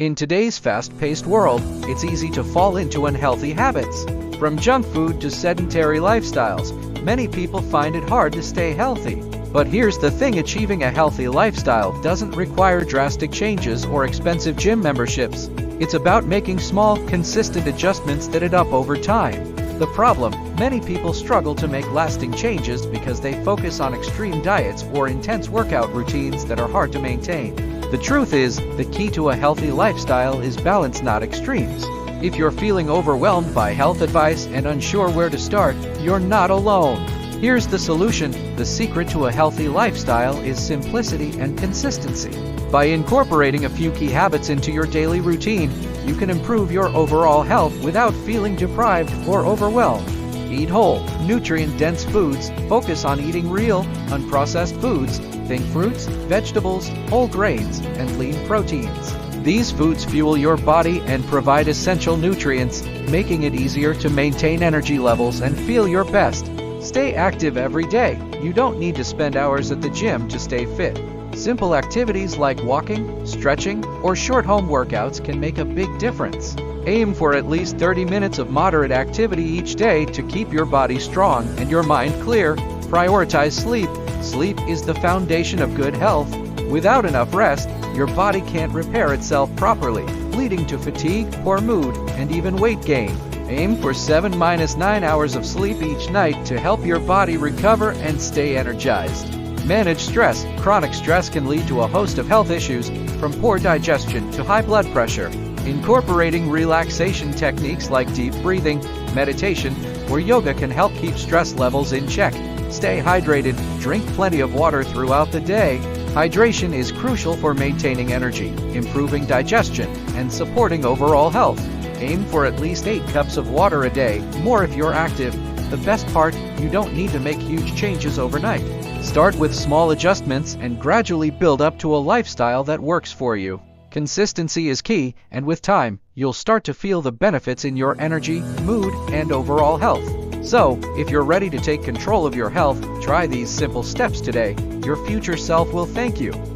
In today's fast-paced world, it's easy to fall into unhealthy habits. From junk food to sedentary lifestyles, many people find it hard to stay healthy. But here's the thing, achieving a healthy lifestyle doesn't require drastic changes or expensive gym memberships. It's about making small, consistent adjustments that add up over time. The problem, many people struggle to make lasting changes because they focus on extreme diets or intense workout routines that are hard to maintain. The truth is, the key to a healthy lifestyle is balance, not extremes. If you're feeling overwhelmed by health advice and unsure where to start, you're not alone. Here's the solution. The secret to a healthy lifestyle is simplicity and consistency. By incorporating a few key habits into your daily routine, you can improve your overall health without feeling deprived or overwhelmed. Eat whole, nutrient-dense foods. Focus on eating real, unprocessed foods. Think fruits, vegetables, whole grains, and lean proteins. These foods fuel your body and provide essential nutrients, making it easier to maintain energy levels and feel your best. Stay active every day. You don't need to spend hours at the gym to stay fit. Simple activities like walking, stretching, or short home workouts can make a big difference. Aim for at least 30 minutes of moderate activity each day to keep your body strong and your mind clear. Prioritize sleep. Sleep is the foundation of good health. Without enough rest, your body can't repair itself properly, leading to fatigue, poor mood, and even weight gain. Aim for 7-9 hours of sleep each night to help your body recover and stay energized. Manage stress. Chronic stress can lead to a host of health issues, from poor digestion to high blood pressure. Incorporating relaxation techniques like deep breathing, meditation, or yoga can help keep stress levels in check. Stay hydrated. Drink plenty of water throughout the day. Hydration is crucial for maintaining energy, improving digestion, and supporting overall health. Aim for at least 8 cups of water a day, more if you're active. The best part, you don't need to make huge changes overnight. Start with small adjustments and gradually build up to a lifestyle that works for you. Consistency is key, and with time, you'll start to feel the benefits in your energy, mood, and overall health. So, if you're ready to take control of your health, try these simple steps today. Your future self will thank you.